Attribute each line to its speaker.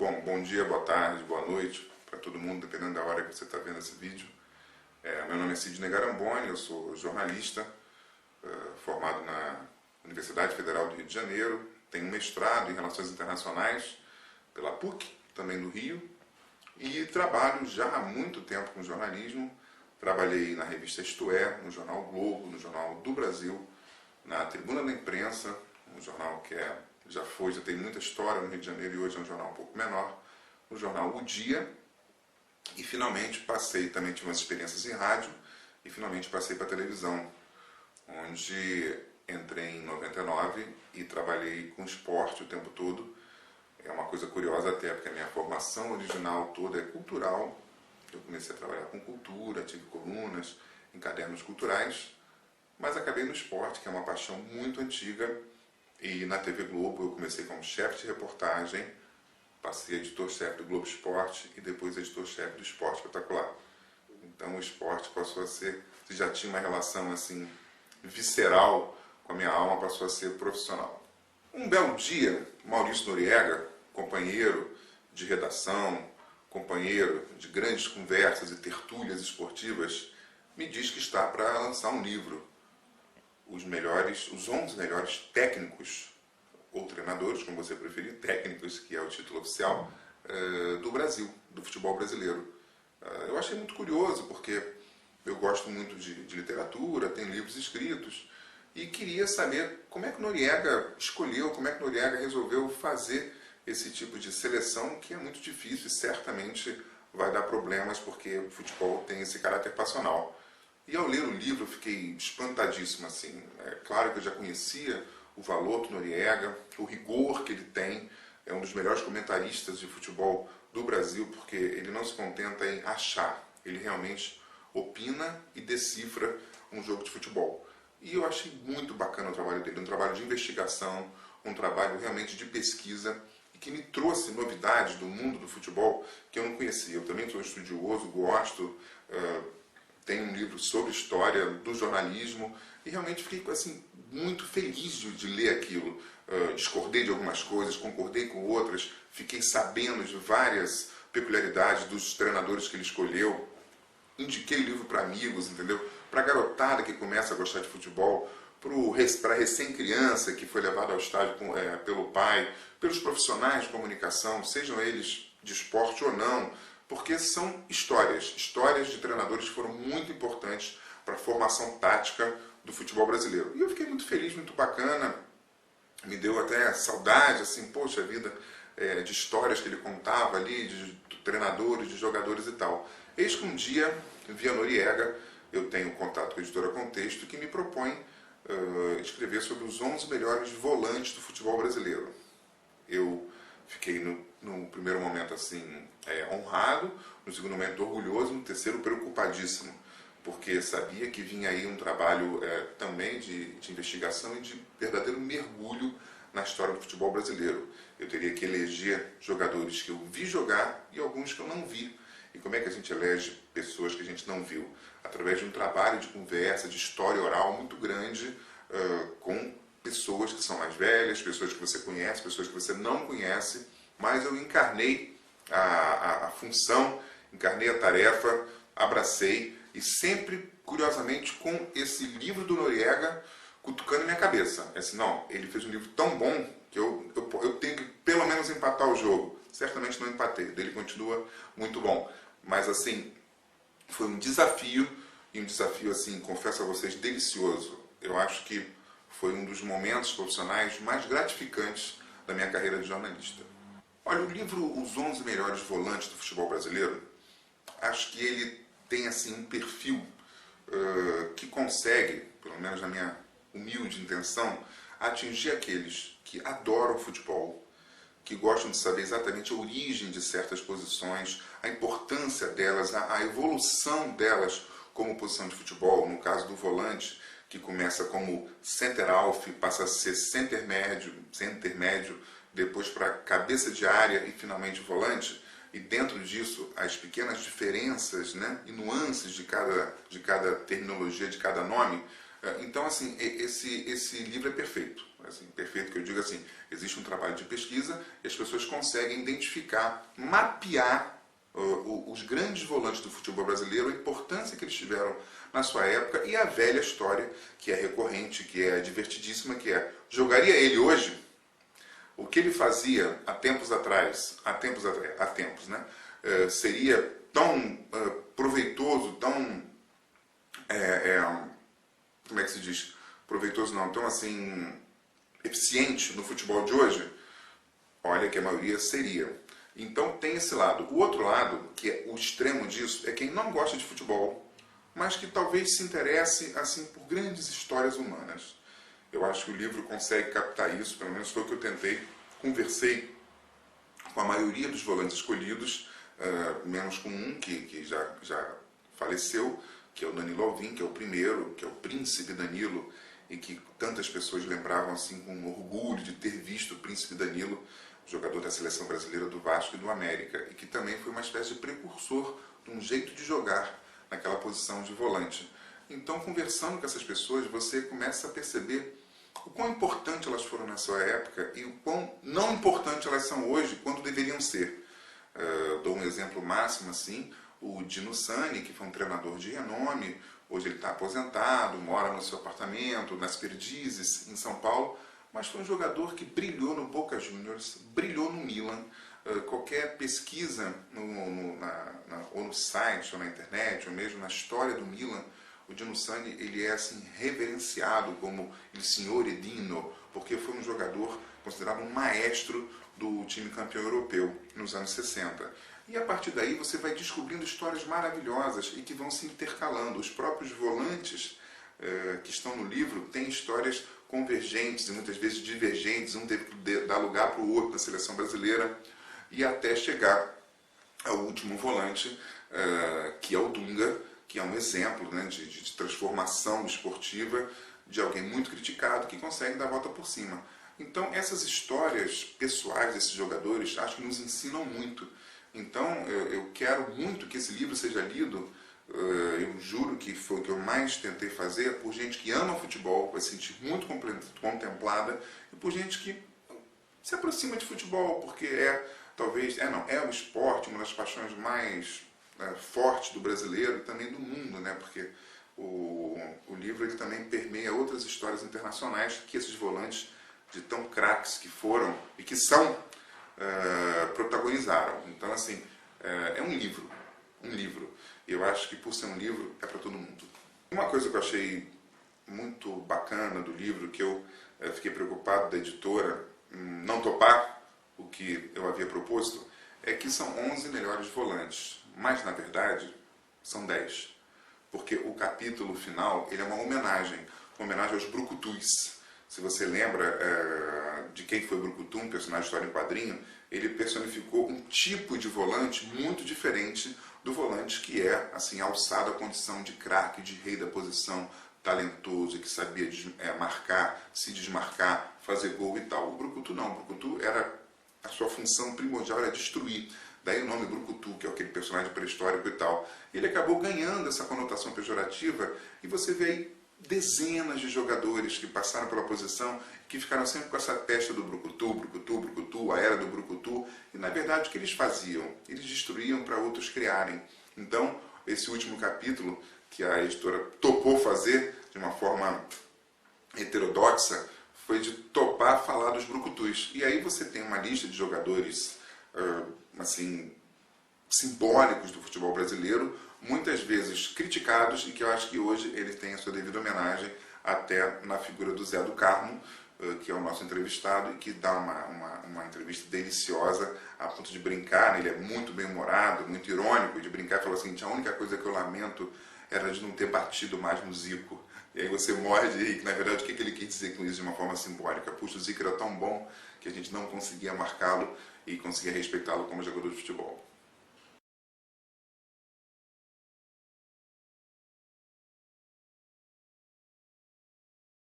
Speaker 1: Bom, bom dia, boa tarde, boa noite para todo mundo, dependendo da hora que você está vendo esse vídeo. Meu nome é Sidney Garamboni, eu sou jornalista, formado na Universidade Federal do Rio de Janeiro, tenho um mestrado em Relações Internacionais pela PUC, também do Rio, e trabalho já há muito tempo com jornalismo. Trabalhei na revista Isto É, no jornal Globo, no Jornal do Brasil, na Tribuna da Imprensa, um jornal que já tem muita história no Rio de Janeiro e hoje é um jornal um pouco menor, no jornal O Dia, e finalmente também tive umas experiências em rádio, e finalmente passei para a televisão, onde entrei em 99 e trabalhei com esporte o tempo todo. É uma coisa curiosa até, porque a minha formação original toda é cultural. Eu comecei a trabalhar com cultura, tive colunas em cadernos culturais, mas acabei no esporte, que é uma paixão muito antiga. E na TV Globo eu comecei como chefe de reportagem, passei editor-chefe do Globo Esporte e depois editor-chefe do Esporte Espetacular. Então o esporte passou a ser, se já tinha uma relação assim visceral com a minha alma, passou a ser profissional. Um belo dia, Maurício Noriega, companheiro de redação, companheiro de grandes conversas e tertúlias esportivas, me diz que está para lançar um livro. Os 11 melhores técnicos, ou treinadores, como você preferir, técnicos, que é o título oficial, do Brasil, do futebol brasileiro. Eu achei muito curioso, porque eu gosto muito de literatura, tenho livros escritos, e queria saber como é que Noriega escolheu, como é que Noriega resolveu fazer esse tipo de seleção, que é muito difícil e certamente vai dar problemas, porque o futebol tem esse caráter passional. E ao ler o livro eu fiquei espantadíssimo, assim. É claro que eu já conhecia o valor do Noriega, o rigor que ele tem, é um dos melhores comentaristas de futebol do Brasil, porque ele não se contenta em achar, ele realmente opina e decifra um jogo de futebol. E eu achei muito bacana o trabalho dele, um trabalho de investigação, um trabalho realmente de pesquisa, e que me trouxe novidades do mundo do futebol que eu não conhecia. Eu também sou estudioso, gosto, tenho um livro sobre história do jornalismo e realmente fiquei assim, muito feliz de ler aquilo. Discordei de algumas coisas, concordei com outras, fiquei sabendo de várias peculiaridades dos treinadores que ele escolheu, indiquei o livro para amigos, entendeu? Para a garotada que começa a gostar de futebol, para a recém-criança que foi levada ao estádio pelo pai, pelos profissionais de comunicação, sejam eles de esporte ou não, porque são histórias de treinadores que foram muito importantes para a formação tática do futebol brasileiro. E eu fiquei muito feliz, muito bacana, me deu até saudade, assim, poxa vida, de histórias que ele contava ali, de treinadores, de jogadores e tal. Eis que um dia, via Noriega, eu tenho contato com a editora Contexto, que me propõe escrever sobre os 11 melhores volantes do futebol brasileiro. Eu fiquei no primeiro momento assim honrado, no segundo momento orgulhoso, no terceiro preocupadíssimo, porque sabia que vinha aí um trabalho também de investigação e de verdadeiro mergulho na história do futebol brasileiro. Eu teria que eleger jogadores que eu vi jogar e alguns que eu não vi. E como é que a gente elege pessoas que a gente não viu? Através de um trabalho de conversa, de história oral muito grande, com pessoas que são mais velhas, pessoas que você conhece, pessoas que você não conhece, mas eu encarnei a função, encarnei a tarefa, abracei e sempre, curiosamente, com esse livro do Noriega cutucando minha cabeça. Assim, não, ele fez um livro tão bom que eu tenho que pelo menos empatar o jogo. Certamente não empatei, dele continua muito bom. Mas assim, foi um desafio, e um desafio, assim, confesso a vocês, delicioso. Eu acho que foi um dos momentos profissionais mais gratificantes da minha carreira de jornalista. Olha, o livro Os 11 Melhores Volantes do Futebol Brasileiro, acho que ele tem assim um perfil que consegue, pelo menos na minha humilde intenção, atingir aqueles que adoram futebol, que gostam de saber exatamente a origem de certas posições, a importância delas, a evolução delas como posição de futebol. No caso do volante, que começa como center half, passa a ser center médio, depois para cabeça de área e finalmente volante. E dentro disso, as pequenas diferenças, né, e nuances de cada terminologia, de cada nome. Então, assim, esse livro é perfeito. assim, perfeito que eu digo assim, existe um trabalho de pesquisa e as pessoas conseguem identificar, mapear os grandes volantes do futebol brasileiro, a importância que eles tiveram na sua época e a velha história, que é recorrente, que é divertidíssima, que é, jogaria ele hoje? O que ele fazia há tempos atrás, né? Seria tão proveitoso, tão, como é que se diz? Proveitoso não, tão assim, eficiente no futebol de hoje? Olha que a maioria seria. Então tem esse lado. O outro lado, que é o extremo disso, é quem não gosta de futebol, mas que talvez se interesse assim por grandes histórias humanas. Eu acho que o livro consegue captar isso, pelo menos foi o que eu tentei. Conversei com a maioria dos volantes escolhidos, menos com um que já faleceu, que é o Danilo Alvim, que é o primeiro, que é o príncipe Danilo, e que tantas pessoas lembravam assim com orgulho de ter visto o príncipe Danilo, jogador da seleção brasileira do Vasco e do América, e que também foi uma espécie de precursor de um jeito de jogar naquela posição de volante. Então, conversando com essas pessoas, você começa a perceber o quão importante elas foram na sua época e o quão não importante elas são hoje, quando deveriam ser. Dou um exemplo máximo assim, o Dino Sani, que foi um treinador de renome, hoje ele está aposentado, mora no seu apartamento, nas Perdizes, em São Paulo, mas foi um jogador que brilhou no Boca Juniors, brilhou no Milan. Qualquer pesquisa ou no site, ou na internet, ou mesmo na história do Milan, o Dino Sani ele é assim, reverenciado como il signore Dino, porque foi um jogador considerado um maestro do time campeão europeu nos anos 60. E a partir daí você vai descobrindo histórias maravilhosas e que vão se intercalando. Os próprios volantes que estão no livro têm histórias convergentes e muitas vezes divergentes, um teve que dar lugar para o outro na seleção brasileira, e até chegar ao último volante, que é o Dunga, que é um exemplo, né, de transformação esportiva de alguém muito criticado que consegue dar a volta por cima. Então essas histórias pessoais desses jogadores acho que nos ensinam muito. Então eu quero muito que esse livro seja lido. Eu juro que foi o que eu mais tentei fazer por gente que ama futebol, vai se sentir muito contemplada, e por gente que se aproxima de futebol, porque talvez, é o esporte, uma das paixões mais fortes do brasileiro e também do mundo, né? Porque o livro ele também permeia outras histórias internacionais que esses volantes de tão craques que foram e que são, protagonizaram. Então, assim, é um livro. Eu acho que por ser um livro é para todo mundo. Uma coisa que eu achei muito bacana do livro, que eu fiquei preocupado da editora não topar o que eu havia proposto, é que são 11 melhores volantes, mas na verdade são 10. Porque o capítulo final ele é uma homenagem aos brucutus. Se você lembra de quem foi Brucutu, um personagem de história em quadrinho, ele personificou um tipo de volante muito diferente do volante que é assim, alçado à condição de craque, de rei da posição, talentoso, que sabia marcar, se desmarcar, fazer gol e tal. O Brucutu não. O Brucutu a sua função primordial era destruir. Daí o nome Brucutu, que é aquele personagem pré-histórico e tal. Ele acabou ganhando essa conotação pejorativa e você vê aí dezenas de jogadores que passaram pela posição, que ficaram sempre com essa peste do Brucutu, a era do Brucutu, e na verdade o que eles faziam? Eles destruíam para outros criarem. Então, esse último capítulo, que a editora topou fazer de uma forma heterodoxa, foi de topar falar dos brucutus. E aí você tem uma lista de jogadores assim, simbólicos do futebol brasileiro, muitas vezes criticados, e que eu acho que hoje eles têm a sua devida homenagem até na figura do Zé do Carmo, que é o nosso entrevistado, e que dá uma entrevista deliciosa, a ponto de brincar, né? Ele é muito bem-humorado, muito irônico, de brincar, e falou assim, a única coisa que eu lamento era de não ter batido mais no Zico. E aí você morde e na verdade, o que ele quis dizer com isso de uma forma simbólica? Puxa, o Zico era tão bom que a gente não conseguia marcá-lo e conseguia respeitá-lo como jogador de futebol.